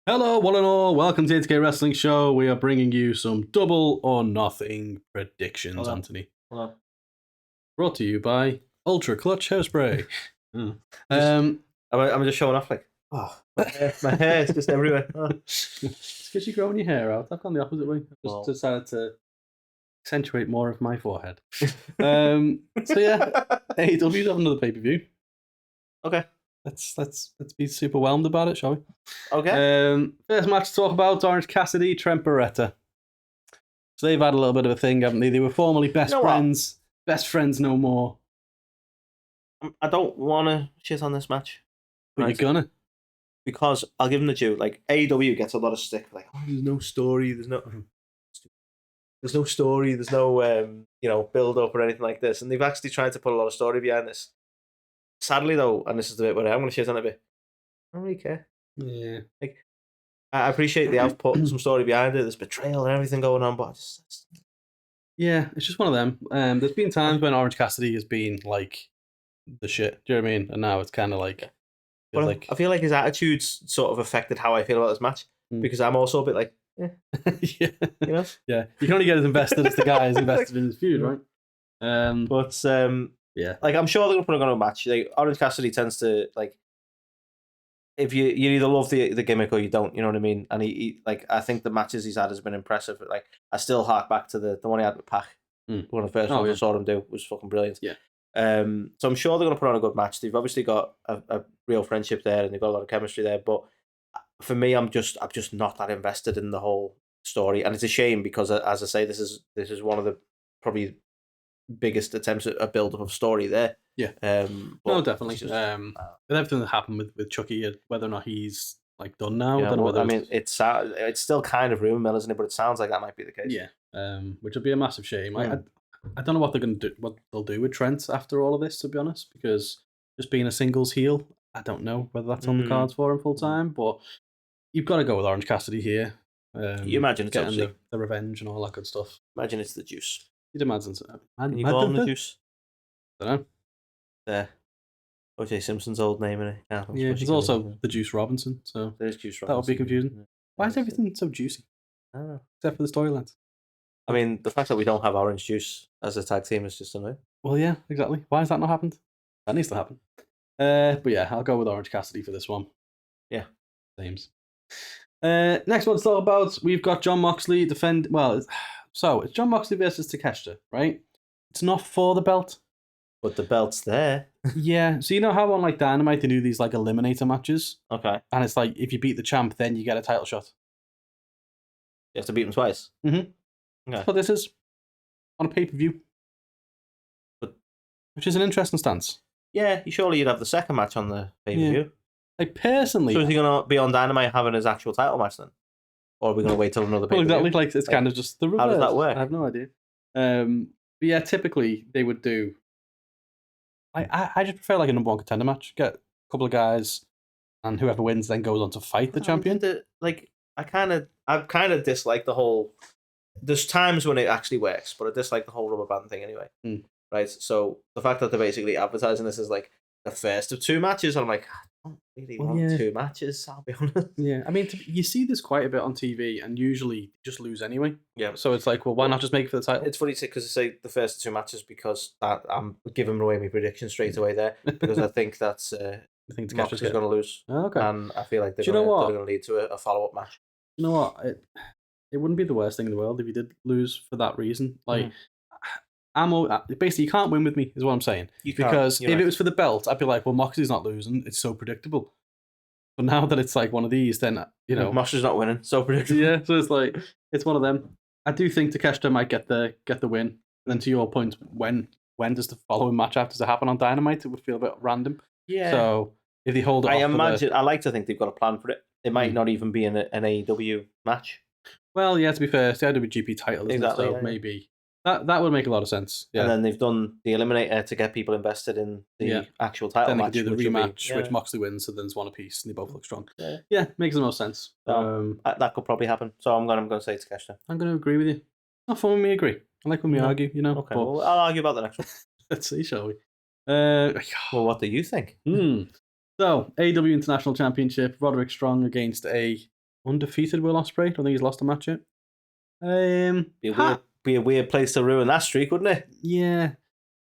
Hello, one and all. Welcome to the ATK Wrestling Show. We are bringing you some double or nothing predictions, Hello. Anthony. Hello. Brought to you by Ultra Clutch Hairspray. I'm just showing off like, my hair is just everywhere. It's because you're growing your hair out. I've gone the opposite way. I've just decided to accentuate more of my forehead. So yeah, AEW's having another pay-per-view. Okay. Let's be super whelmed about it, shall we? Okay. First match to talk about, Orange Cassidy, Trent Beretta. So they've had a little bit of a thing, haven't they? They were formerly best friends. What? Best friends no more. I don't want to shit on this match. But you're gonna. Because I'll give them the due. Like, AEW gets a lot of stick. Like, there's no story. There's no story. There's no, build up or anything like this. And they've actually tried to put a lot of story behind this. Sadly, though, and this is the bit where I'm going to shit on it a bit, I don't really care. Yeah. Like, I appreciate they have put some story behind it. There's betrayal and everything going on, but yeah, it's just one of them. There's been times when Orange Cassidy has been like the shit. Do you know what I mean? And now it's kind of like. Well, I feel like his attitude's sort of affected how I feel about this match because I'm also a bit like, yeah, you know, yeah. You can only get as invested as the guy is invested in his feud, right? Yeah, like I'm sure they're gonna put on a match. Like Orange Cassidy tends to like, if you either love the gimmick or you don't, you know what I mean. And he like I think the matches he's had has been impressive. Like I still hark back to the one he had with Pac. One of the first ones I saw him do was fucking brilliant. Yeah. So I'm sure they're gonna put on a good match. They've obviously got a real friendship there, and they've got a lot of chemistry there. But for me, I'm just not that invested in the whole story, and it's a shame because, as I say, this is one of the probably biggest attempts at a build up of story there. Yeah. No, definitely. With everything that happened with Chucky, whether or not he's like done now. Yeah, I don't know whether it's still kind of rumor mill, isn't it? But it sounds like that might be the case. Yeah. Which would be a massive shame. I don't know what what they'll do with Trent after all of this, to be honest, because just being a singles heel, I don't know whether that's on the cards for him full time. But you've got to go with Orange Cassidy here. You imagine it's getting the revenge and all that good stuff. Imagine it's the Juice. You'd imagine so. Can you call him the Juice? I don't know. There. O.J. Simpson's old name in it. Yeah, there's also the Juice Robinson, so there's Juice Robinson. That would be confusing. Yeah. Why is everything so juicy? I don't know. Except for the storylines. I mean, the fact that we don't have Orange Juice as a tag team is just annoying. Well, yeah, exactly. Why has that not happened? That needs to happen. But yeah, I'll go with Orange Cassidy for this one. Yeah. Seems. Next one to talk about, we've got Jon Moxley defend. Well, so it's Jon Moxley versus Takeshita, right? It's not for the belt. But the belt's there. Yeah. So you know how on like Dynamite they do these like eliminator matches? Okay. And it's like if you beat the champ, then you get a title shot. You have to beat him twice? Mm-hmm. Okay. That's what this is. On a pay-per-view. Which is an interesting stance. Yeah, surely you'd have the second match on the pay-per-view. Yeah. Like personally... So is he going to be on Dynamite having his actual title match then? Or are we going to wait till another pay-per-view? Well, exactly. Like, it's kind of just the reverse. How does that work? I have no idea. But yeah, typically they would do... I just prefer like a number one contender match. Get a couple of guys, and whoever wins then goes on to fight the champion. I kind of dislike the whole. There's times when it actually works, but I dislike the whole rubber band thing anyway. Right. So the fact that they're basically advertising this as like the first of two matches, I'm like, I don't really want two matches. I'll be honest. Yeah, I mean, you see this quite a bit on TV, and usually just lose anyway. Yeah. So it's like, well, why not just make it for the title? It's funny because I say the first of two matches because I'm giving away my prediction straight away there because I think that's I think Mox is going to lose. Oh, okay. And I feel like they're going to lead to a follow up match. You know what? It wouldn't be the worst thing in the world if you did lose for that reason. Like, basically, you can't win with me, is what I'm saying. Because if it was for the belt, I'd be like, well, Moxley's not losing. It's so predictable. But now that it's like one of these, then, you know. Moxley's not winning. So predictable. Yeah, so it's like, it's one of them. I do think Takeshita might get the win. And then to your point, when does the following match have to happen on Dynamite? It would feel a bit random. Yeah. So if they hold it I like to think they've got a plan for it. It might not even be an AEW match. Well, yeah, to be fair, it's the IWGP title, isn't it? So maybe that would make a lot of sense. Yeah. And then they've done the Eliminator to get people invested in the actual title match. Then they could do the rematch, which Moxley wins, so then it's one apiece, and they both look strong. Yeah, makes the most sense. That could probably happen. So I'm going to say Takeshita. I'm going to agree with you. Not fun when we agree. I like when we argue, you know. Okay, well, I'll argue about the next one. Let's see, shall we? Well, what do you think? So, AEW International Championship, Roderick Strong against a undefeated Will Ospreay. I don't think he's lost a match yet. Be a weird place to ruin that streak, wouldn't it? Yeah.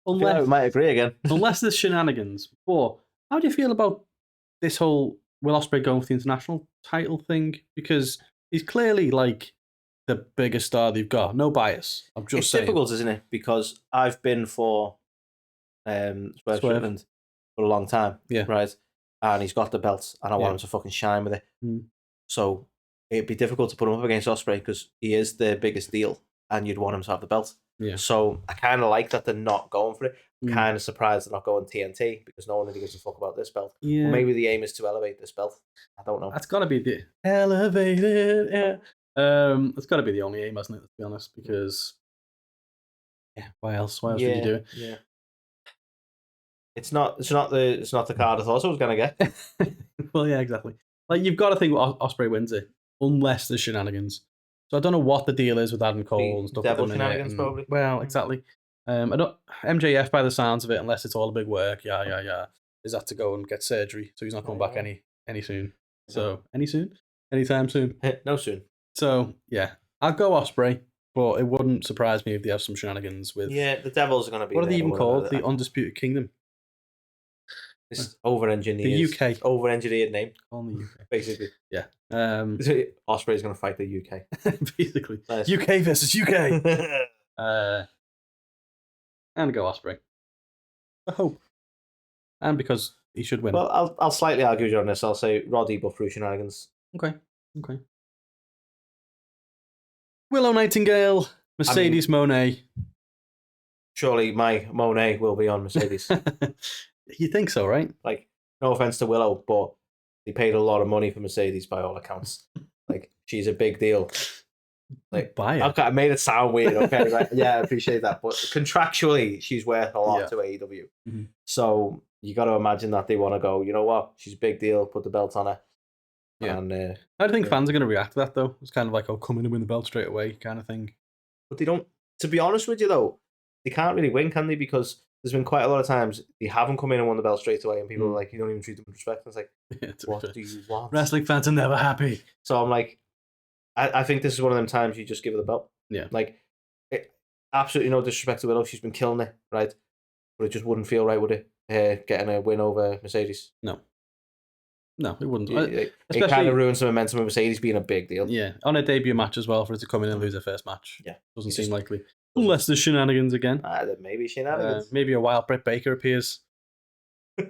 I feel like we might agree again. Unless there's shenanigans. But how do you feel about this whole Will Ospreay going for the international title thing? Because he's clearly like the biggest star they've got. No bias. I'm just saying. It's difficult, isn't it? Because I've been for Swerve Strickland for a long time. Yeah. Right? And he's got the belt, and I want him to fucking shine with it. So it'd be difficult to put him up against Ospreay because he is the biggest deal, and you'd want him to have the belt. Yeah. So I kind of like that they're not going for it. I'm kind of surprised they're not going TNT because no one really gives a fuck about this belt. Yeah. Well, maybe the aim is to elevate this belt. I don't know. That's got to be the elevated. Yeah. It's got to be the only aim, hasn't it? To be honest, because why else? Why else would you do it? Yeah. It's not the card I thought I was gonna get. Well, yeah, exactly. Like you've got to think Ospreay wins it, unless there's shenanigans. So I don't know what the deal is with Adam Cole and stuff. Devil shenanigans, probably. Well, exactly. I don't MJF by the sounds of it, unless it's all a big work. Yeah. Is that to go and get surgery? So he's not coming back any soon. So anytime soon. No soon. So yeah, I'll go Ospreay, but it wouldn't surprise me if they have some shenanigans with. Yeah, the Devils are going to be. What are they even called? The Undisputed Kingdom. It's over-engineered. The UK. Over-engineered name. On the UK. Basically. Yeah. Ospreay's going to fight the UK. Basically. Nice. UK versus UK. And go Ospreay. I hope. And because he should win. Well, I'll slightly argue with you on this. I'll say Roddy, but through shenanigans. Okay. Willow Nightingale, Mercedes Mone. Surely my Monet will be on Mercedes. You think so, right? Like, no offense to Willow, but they paid a lot of money for Mercedes by all accounts. Like, she's a big deal. Like, okay, I made it sound weird. Okay, like, yeah, I appreciate that, but contractually, she's worth a lot to AEW. So you got to imagine that they want to go. You know what? She's a big deal. Put the belt on her. Yeah. And, I don't think fans are going to react to that though. It's kind of like, oh, come in and win the belt straight away, kind of thing. But they don't. To be honest with you, though, they can't really win, can they? Because there's been quite a lot of times they haven't come in and won the belt straight away, and people are like, you don't even treat them with respect. And it's like, what do you want? Wrestling fans are never happy. So I'm like, I think this is one of them times you just give her the belt. Yeah. Like, absolutely no disrespect to Willow. She's been killing it, right? But it just wouldn't feel right, would it? Getting a win over Mercedes. No, it wouldn't. It kind of ruins the momentum of Mercedes being a big deal. Yeah, on a debut match as well, for her to come in and lose her first match. Yeah. Doesn't seem likely. Unless there's shenanigans again. Maybe shenanigans. Maybe a wild Britt Baker appears. I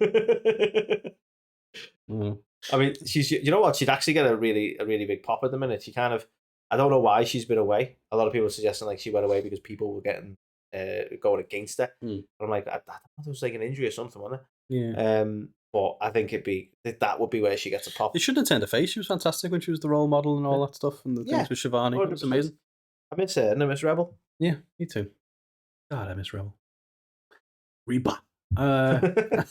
mean, you know what? She'd actually get a really big pop at the minute. She kind of, I don't know why she's been away. A lot of people are suggesting like she went away because people were getting going against her. But I'm like, I thought it was like an injury or something, wasn't it? Yeah. But I think that would be where she gets a pop. They shouldn't have turned her face. She was fantastic when she was the role model and all that stuff, and the things with Shivani. It was amazing. I miss her and I miss Rebel. Yeah, me too. God, I miss Rebel. Reba. But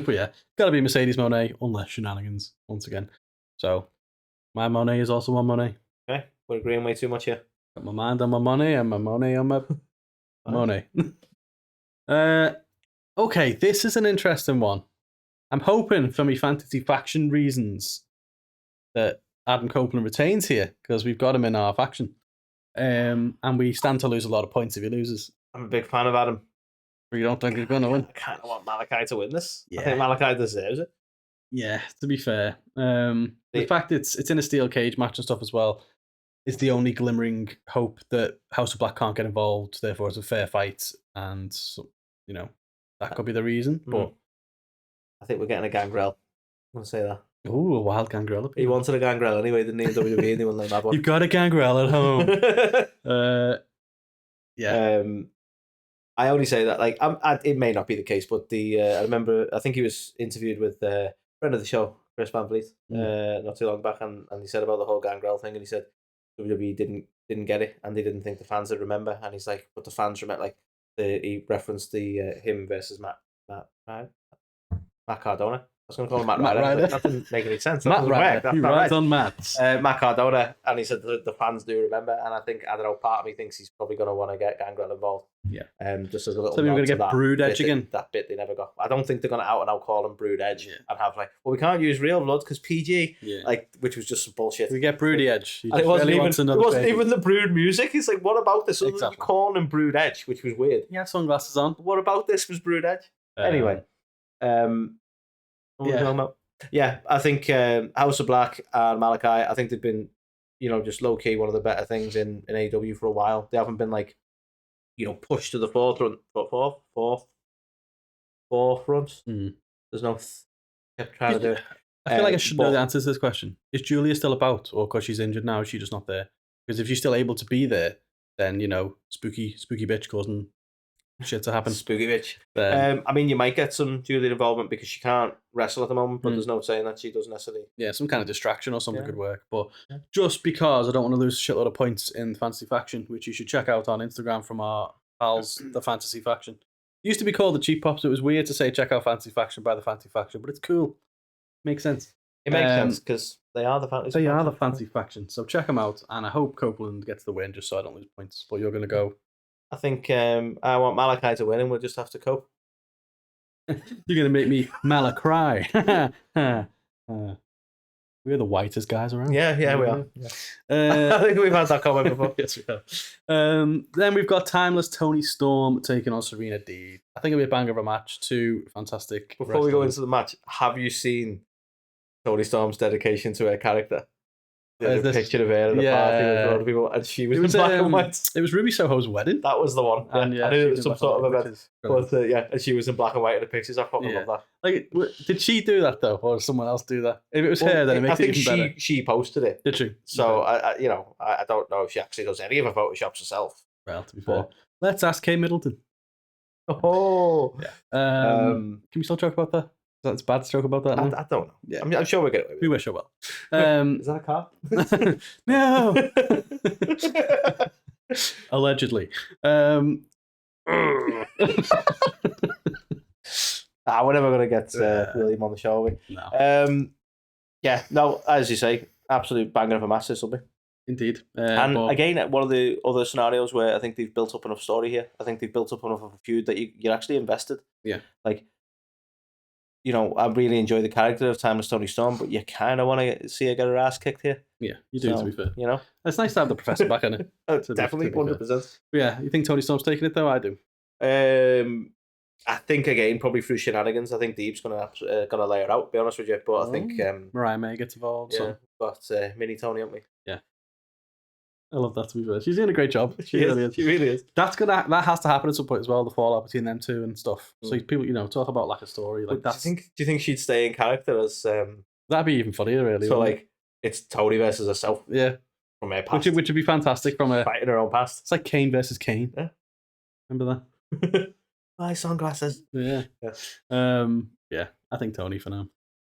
yeah, gotta be Mercedes Mone, unless shenanigans once again. So my Mone is also one Mone. Okay, we're agreeing way too much here. Got my mind on my money and my Mone on my Mone. Okay, this is an interesting one. I'm hoping for me fantasy faction reasons that Adam Copeland retains here, because we've got him in our faction. And we stand to lose a lot of points if he loses. I'm a big fan of Adam. But you don't think he's going to win? I kind of want Malakai to win this. Yeah. I think Malakai deserves it. Yeah, to be fair. The fact it's in a steel cage match and stuff as well is the only glimmering hope that House of Black can't get involved, therefore it's a fair fight, and, you know, that could be the reason. But I think we're getting a Gangrel. I'm going to say that. Ooh, a wild Gangrel. He wanted a Gangrel anyway, didn't he, in WWE, and they wouldn't let him have one. You've got a Gangrel at home. Yeah. I only say that, like, it may not be the case, but I remember, I think he was interviewed with a friend of the show, Chris Van Vliet, not too long back, and he said about the whole Gangrel thing, and he said WWE didn't get it, and they didn't think the fans would remember, and he's like, but the fans remember, like, he referenced the him versus Matt Cardona. was going to call him Matt Matt Ryder. Ryder. That didn't make any sense. Matt Ryder. He rides on mats. Matt Cardona, and he said the fans do remember, and I don't know, part of me thinks he's probably going to want to get Gangrel involved. Yeah. Just as a little. So we're going to get Brood Edge again. That bit they never got. I don't think they're going to out and out call him Brood Edge and have like, well, we can't use real blood because PG, which was just some bullshit. We get Broody Edge. And it wasn't even the Brood music. He's like, what about this? Exactly. You're calling him Brood Edge, which was weird. He had sunglasses on. What about this was Brood Edge? Anyway, what were we talking about? Yeah, I think House of Black and Malakai, I think they've been, just low key one of the better things in AEW for a while. They haven't been like, pushed to the forefront. Forefront. There's no. Kept trying to do it. I feel like I should know the answer to this question. Is Julia still about, or because she's injured now, is she just not there? Because if she's still able to be there, then spooky bitch causing shit to happen. Spooky bitch. I mean, you might get some Julia involvement because she can't wrestle at the moment, but there's no saying that she doesn't necessarily. Yeah, some kind of distraction or something could work. But just because I don't want to lose a shitload of points in the Fantasy Faction, which you should check out on Instagram from our pals, the Fantasy Faction. It used to be called the Cheap Pops. It was weird to say check out Fantasy Faction by the Fantasy Faction, but it's cool. Makes sense. It makes sense because they are the Fantasy Faction. They are the Fantasy Faction. So check them out, and I hope Copeland gets the win just so I don't lose points. But you're going to go. I think I want Malakai to win, and we'll just have to cope. You're going to make me Malakai. We're the whitest guys around. Yeah, we are. Yeah. I think we've had that comment before. Yes, we have. Then we've got Timeless Toni Storm taking on Sereena Deeb. I think it'll be a banger of a match. Two fantastic. Before we go into the match, have you seen Toni Storm's dedication to her character? There's a picture of her at the party with a lot of people, and she was in black and white. It was Ruby Soho's wedding. That was the one. And I knew it was some sort of event. But and she was in black and white in the pictures. I fucking love that. Like, did she do that though, or did someone else do that? If it was her, then it makes it even better. She posted it. Did she? So I don't know if she actually does any of her photoshops herself. Well, to be fair, let's ask Kay Middleton. Oh, yeah. Can we still talk about that? That's bad to talk about that. I don't know. Yeah. I'm sure we'll get away with it. We wish her well. Is that a car? No. Allegedly. We're never going to get William on the show, are we? No. As you say, absolute banger of a match this will be. Indeed. Again, one of the other scenarios where I think they've built up enough story here. I think they've built up enough of a feud that you're actually invested. Yeah. Like, I really enjoy the character of Timeless Toni Storm, but you kind of want to see her get her ass kicked here. Yeah, you do, to be fair. It's nice to have the Professor back on it. Definitely, 100%. Yeah, you think Toni Storm's taking it, though? I do. I think, again, probably through shenanigans. I think Deeb's gonna lay her out, to be honest with you. But I think... Mariah May gets involved. Yeah, got Mini Toni, haven't we? Yeah. I love that, to be fair. She's doing a great job. She really is. She really is. That has to happen at some point as well, the fallout between them two and stuff. So people, talk about like a story. Like that. Do you think she'd stay in character as that'd be even funnier, really. So like it's Toni versus herself. Yeah. From her past. Which would be fantastic from her fighting her own past. It's like Kane versus Kane. Yeah. Remember that? My sunglasses. Yeah. Yeah. I think Toni for now.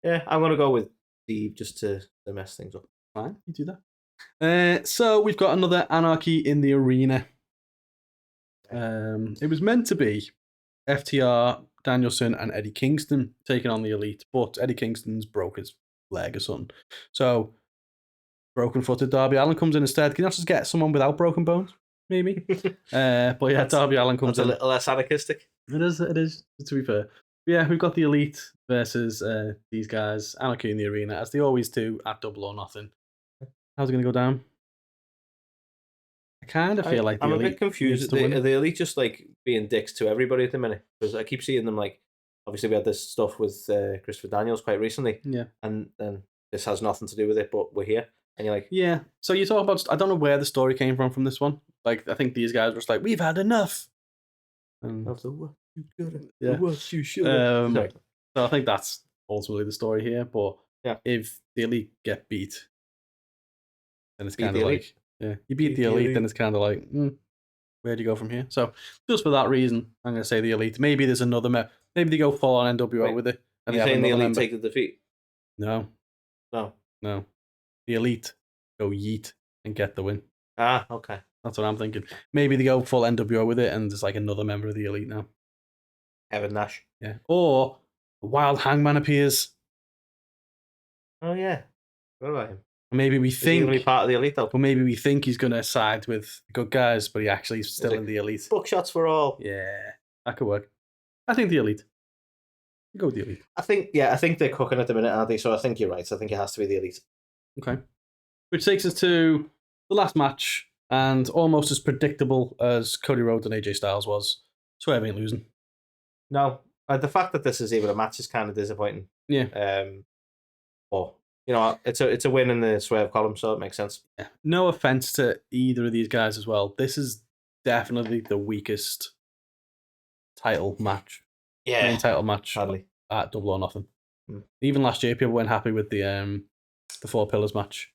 Yeah, I'm gonna go with Deeb just to mess things up. Fine, you do that. So we've got another Anarchy in the arena. It was meant to be FTR, Danielson, and Eddie Kingston taking on the Elite, but Eddie Kingston's broke his leg or something. So broken-footed Darby Allin comes in instead. Can you not just get someone without broken bones? Maybe. But yeah, Darby Allin comes in. A little less anarchistic. It is, to be fair. But yeah, we've got the Elite versus these guys, Anarchy in the arena, as they always do at Double or Nothing. How's it going to go down? I kind of feel like I'm a bit confused. Are the Elite just like being dicks to everybody at the minute? Because I keep seeing them like, obviously we had this stuff with Christopher Daniels quite recently. Yeah. And then this has nothing to do with it, but we're here. And you're like... Yeah. So you talk about... I don't know where the story came from this one. Like, I think these guys were just like, we've had enough. And what you could yeah. What you should So I think that's ultimately the story here. But if the Elite get beat... And it's kind of like, you beat the Elite, then it's kind of like, where do you go from here? So just for that reason, I'm going to say the Elite. Maybe there's another, maybe they go full on NWO with it. And you're saying the Elite take the defeat? No. The Elite go yeet and get the win. Ah, okay. That's what I'm thinking. Maybe they go full NWO with it, and there's like another member of the Elite now. Kevin Nash. Yeah. Or a wild Hangman appears. Oh yeah, what about him? Maybe we Is he going to be think, part of the elite though? or maybe we think he's going to side with the good guys, but he actually is still in the elite. Book shots for all. Yeah, that could work. I think the elite. Go with the elite. I think they're cooking at the minute, aren't they? So I think you're right. I think it has to be the elite. Okay. Which takes us to the last match, and almost as predictable as Cody Rhodes and AJ Styles was. Swerve ain't losing. No, the fact that this is even a match is kind of disappointing. Yeah. But you know, it's a win in the Swerve column, so it makes sense. Yeah. No offense to either of these guys as well. This is definitely the weakest title match. Yeah, main title match sadly. At Double or Nothing. Even last year, people weren't happy with the 4 Pillars match.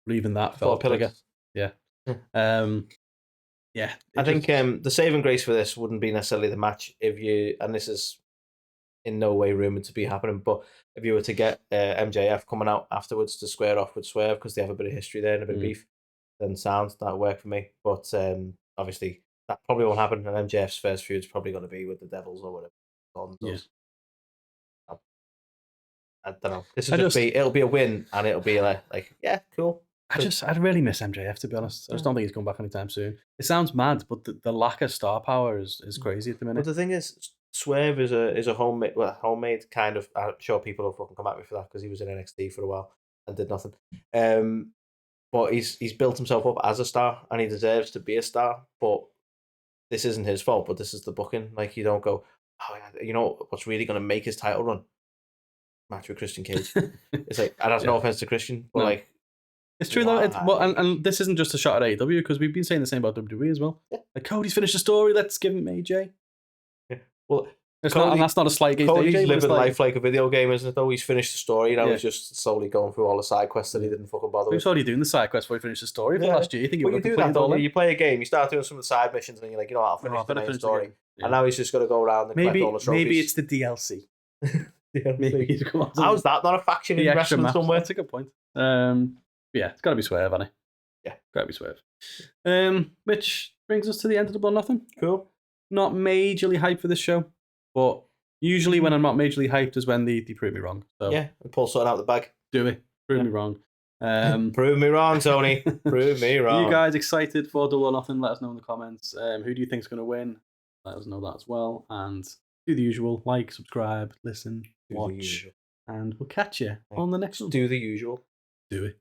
But even that felt bigger. Yeah. Yeah. I think the saving grace for this wouldn't be necessarily the match if you, and this is in no way rumored to be happening, but if you were to get MJF coming out afterwards to square off with Swerve because they have a bit of history there and a bit of beef, then sounds that would work for me. But obviously that probably won't happen, and MJF's first feud is probably going to be with the Devils or whatever. Yeah. I don't know. It'll be a win, and it'll be like yeah, cool. I'd really miss MJF, to be honest. I just don't think he's coming back anytime soon. It sounds mad, but the lack of star power is crazy at the minute. But the thing is, Swerve is a homemade kind of. I'm sure people will fucking come at me for that because he was in NXT for a while and did nothing. But he's built himself up as a star, and he deserves to be a star. But this isn't his fault. But this is the booking. Like you don't go, oh, you know what's really going to make his title run? Match with Christian Cage. It's like, and that's no offense to Christian, but like. It's true though. And this isn't just a shot at AEW because we've been saying the same about WWE as well. Yeah. Like Cody's finished the story. Let's give him AJ. Yeah. Well, that's not a slight against Cody's AJ. living life like a video game, isn't it? Though he's finished the story. Now he's just slowly going through all the side quests that he didn't fucking bother with. He was already doing the side quests before he finished the story for last year. You think you do that? Though, you play a game, you start doing some of the side missions, and then you're like, you know what, I'll finish the main story. Yeah. And now he's just got to go around and collect all the trophies. Maybe it's the DLC. Maybe how's that not a faction in wrestling somewhere? That's a good point. Yeah, it's got to be Swerve, hasn't it? Yeah, got to be Swerve. Which brings us to the end of Double or Nothing. Cool. Not majorly hyped for this show, but usually when I'm not majorly hyped is when they prove me wrong. So yeah, and pull something out of the bag. Do it. Prove me wrong. Prove me wrong, Tony. Prove me wrong. You guys excited for Double or Nothing? Let us know in the comments. Who do you think's going to win? Let us know that as well. And do the usual. Like, subscribe, listen, watch. And we'll catch you on the next one. Do the usual. Do it.